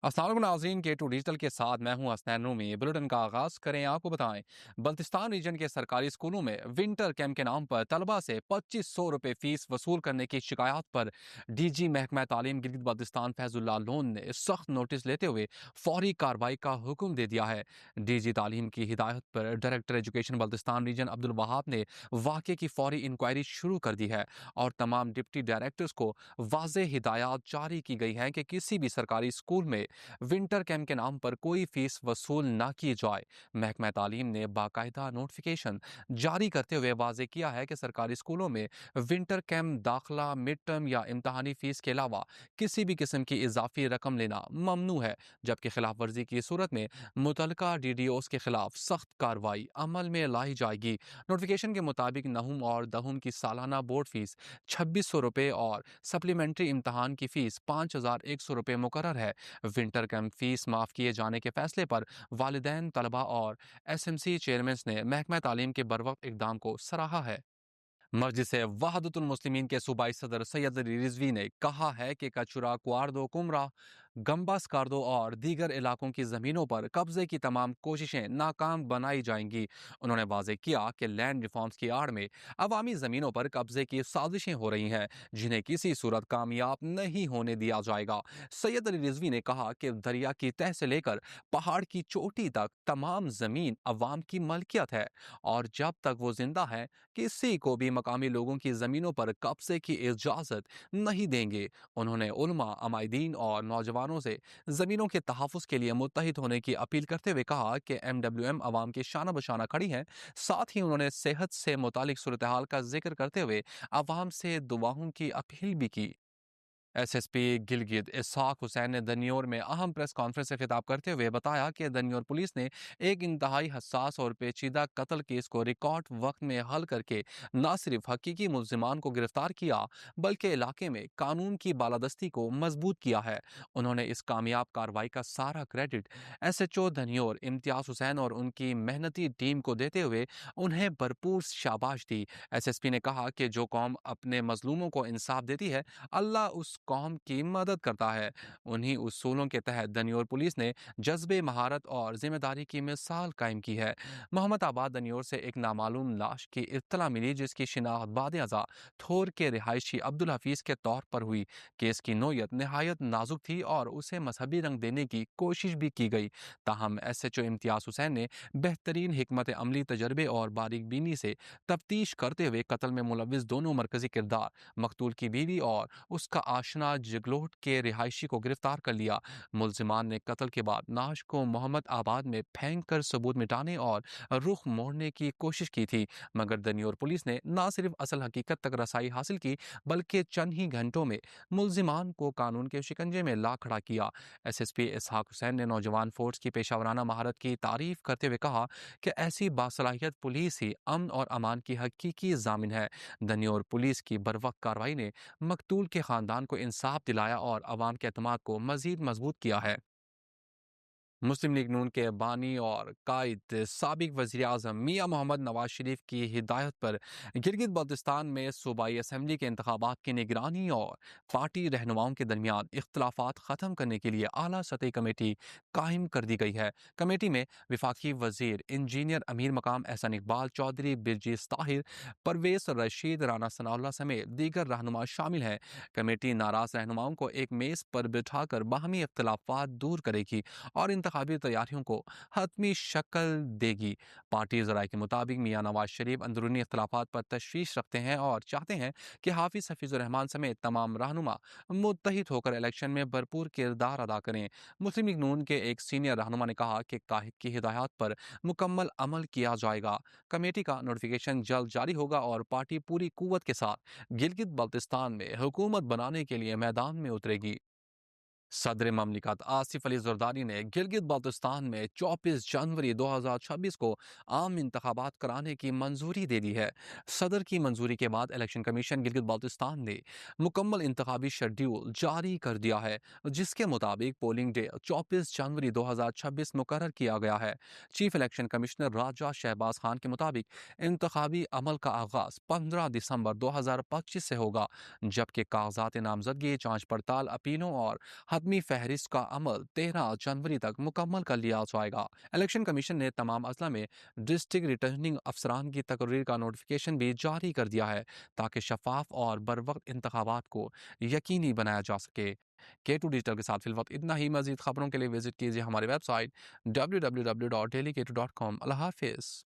अस्सलाम वालेकुम नाज़रीन, K2 डिजिटल के साथ मैं हूं हसनैन रूमी। बुलेटिन का आगाज करें। आपको बताएं, बल्तिस्तान रीजन के सरकारी स्कूलों में विंटर कैंप के नाम पर तलबा से 2500 रुपए फीस वसूल करने की शिकायत पर डीजी महकमा तालीम गिलगित बल्तिस्तान फैजुल्लाह लोन ने सख्त नोटिस लेते हुए फौरी कार्रवाई का हुक्म दे दिया है। डीजी तालीम की हिदायत पर director education Baltistan region Abdul Wahab ने वाक़े की फौरी इंक्वायरी शुरू कर दी है और तमाम डिप्टी डायरेक्टर्स को वाज़ेह हिदायत जारी की गई हैं कि किसी भी सरकारी स्कूल में विंटर कैंप के नाम पर कोई फीस वसूल न की जाए। महकमा तालीम ने बाकायदा नोटिफिकेशन जारी करते हुए वाजे किया है कि सरकारी स्कूलों में विंटर कैंप दाखिला, मिड टर्म या इम्तहानी फीस के अलावा किसी भी किस्म की इजाफी रकम लेना ममनू है, जबकि खिलाफ वर्जी की सूरत में मुतलका DDOs के खिलाफ सख्त कार्रवाई अमल में लाई जाएगी। नोटिफिकेशन के मुताबिक नहुम और दहुम की सालाना बोर्ड फीस 2600 रुपये और सप्लीमेंट्री इम्तहान की फीस 5100 रुपये मुकर्रर है। विंटर कैंप फीस माफ किए जाने के फैसले पर वालिदैन, तलबा और SMC चेयरमैन ने महकमा तालीम के बरवक्त इकदाम को सराहा है। मस्जिद वहदतुल मुस्लिमीन के सूबाई सदर सैयद अली रिजवी ने कहा है कि कचुरा, क्वार्दो, कुमरा, गम्बा स्कार्दो और दीगर इलाकों की जमीनों पर कब्जे की तमाम कोशिशें नाकाम बनाई जाएंगी। उन्होंने वाजे किया कि लैंड रिफॉर्म्स की आड़ में अवामी जमीनों पर कब्जे की साजिशें हो रही हैं, जिन्हें किसी सूरत कामयाब नहीं होने दिया जाएगा। सैयद अली रिजवी ने कहा कि दरिया की तह से लेकर पहाड़ की चोटी तक तमाम जमीन अवाम की मलकियत है और जब तक वो जिंदा है किसी को भी मकामी लोगों की जमीनों पर कब्जे की इजाजत नहीं देंगे। उन्होंने उलमा, अमायदीन और नौजवानों से जमीनों के तहफ़्फ़ुज़ के लिए मुत्तहिद होने की अपील करते हुए कहा कि MWM अवाम की शाना बशाना खड़ी है। साथ ही उन्होंने सेहत से मुतालिक सूरत हाल का जिक्र करते हुए अवाम से दुआओं की अपील भी की। SSP गिलगित इसहाक हुसैन ने दनियोर में अहम प्रेस कॉन्फ्रेंस से खिताब करते हुए बताया कि दनियोर पुलिस ने एक इंतहाई हसास और पेचीदा कत्ल केस को रिकॉर्ड वक्त में हल करके न सिर्फ हकीकी मुल्जिमान को गिरफ्तार किया बल्कि इलाके में कानून की बालादस्ती को मजबूत किया है। उन्होंने इस कामयाब कार्रवाई का सारा क्रेडिट SHO दनियोर इम्तियाज हुसैन और उनकी मेहनती टीम को देते हुए उन्हें भरपूर शाबाश दी। SSP ने कहा कि जो कौम अपने मजलूमों को इंसाफ देती है, अल्लाह उस कौम की मदद करता है। उन्हीं उसूलों के तहत दनियोर पुलिस ने जज्बे, महारत और जिम्मेदारी की मिसाल कायम की है। मोहम्मद आबाद दनियोर से एक नामालूम लाश की इत्तला मिली जिसकी शिनाख्त बाद अज़ा थोर के रिहायशी अब्दुल हफीज के तौर पर हुई। केस की नोयत नहायत नाजुक थी और उसे मजहबी रंग देने की कोशिश भी की गई। ताहम SHO इम्तियाज हुसैन ने बेहतरीन हिकमत अमली, तजर्बे और बारीक बीनी से तफ्तीश करते हुए कत्ल में मुलविस दोनों मरकजी किरदार मकतूल की बीवी और उसका आशना जगलोट के रिहायशी को गिरफ्तार कर लिया। मुल्जिमान ने कत्ल के बाद नाश को मोहम्मद आबाद में फेंक कर सबूत मिटाने और रुख मोड़ने की कोशिश की थी, मगर दनियोर पुलिस ने न सिर्फ असल हकीकत तक रसाई हासिल की बल्कि चंद ही घंटों में मुल्जिमान को कानून के शिकंजे में ला खड़ा किया। SSP इसहाक हुसैन ने नौजवान फोर्स की पेशावराना महारत की तारीफ करते हुए कहा कि ऐसी बासलाहियत पुलिस ही अमन और अमान की हकीकी जामिन है। दनियोर पुलिस की बरवक्त कार्रवाई ने मकतूल के खानदान को इंसाफ दिलाया और अवाम के एतमाद को मजीद मजबूत किया है। मुस्लिम लीग नून के बानी और कायद साबिक वज़ीर आज़म मियाँ मोहम्मद नवाज शरीफ की हिदायत पर गिलगित बल्तिस्तान में सूबाई असम्बली के इंतखाबात की निगरानी और पार्टी रहनुमाओं के दरमियान इख्तलाफात ख़त्म करने के लिए आला सतही कमेटी कायम कर दी गई है। कमेटी में वफाकी वज़ीर इंजीनियर अमीर मकाम एहसन इकबाल चौधरी, बिरजीस ताहिर, परवेज रशीद, राना सनाउल्लाह समेत दीगर रहनुमा शामिल हैं। कमेटी नाराज रहनुमाओं को एक मेज़ पर बिठाकर बाहमी इख्तलाफात दूर करेगी और इंतखाबी तैयारियों को हतमी शक्ल देगी। पार्टी ज़राए के मुताबिक मियाँ नवाज शरीफ अंदरूनी इख्तलाफात पर तशवीश रखते हैं और चाहते हैं कि हाफिज हफीजुर रहमान समेत तमाम रहनुमा मुत्तहिद होकर इलेक्शन में भरपूर किरदार अदा करें। मुस्लिम लीग नून के एक सीनियर रहनुमा ने कहा कि काहिद की हिदायत पर मुकम्मल अमल किया जाएगा। कमेटी का नोटिफिकेशन जल्द जारी होगा और पार्टी पूरी कुव्वत के साथ गिलगित बल्तिस्तान में हुकूमत बनाने के लिए मैदान में उतरेगी। सदर ममलिकत आसिफ अली जरदारी ने गिलगित बाल्टिस्तान में 24 जनवरी 2026 को आम इंतखाबात कराने की मंजूरी दे दी है। सदर की मंजूरी के बाद इलेक्शन कमीशन गिलगित बाल्टिस्तान ने मुकम्मल इंतखाबी शेड्यूल जारी कर दिया है, जिसके मुताबिक पोलिंग डे 24 जनवरी 2026 मुकर्रर किया गया है। चीफ इलेक्शन कमिश्नर राजा शहबाज खान के मुताबिक इंतखाबी अमल का आगाज 15 दिसंबर 2025 से होगा, जबकि कागजात नामजदगी, जांच पड़ताल, अपीलों और حتمی فہرست کا عمل 13 جنوری تک مکمل کر لیا جائے گا۔ الیکشن کمیشن نے تمام اضلاع میں ڈسٹرکٹ ریٹرننگ افسران کی تقرری کا نوٹیفیکیشن بھی جاری کر دیا ہے تاکہ شفاف اور بروقت انتخابات کو یقینی بنایا جا سکے۔ K2 ڈیجیٹل کے ساتھ فی الوقت اتنا ہی۔ مزید خبروں کے لیے وزٹ کیجیے ہماری ویب سائٹ www.dailyk2.com۔ اللہ حافظ۔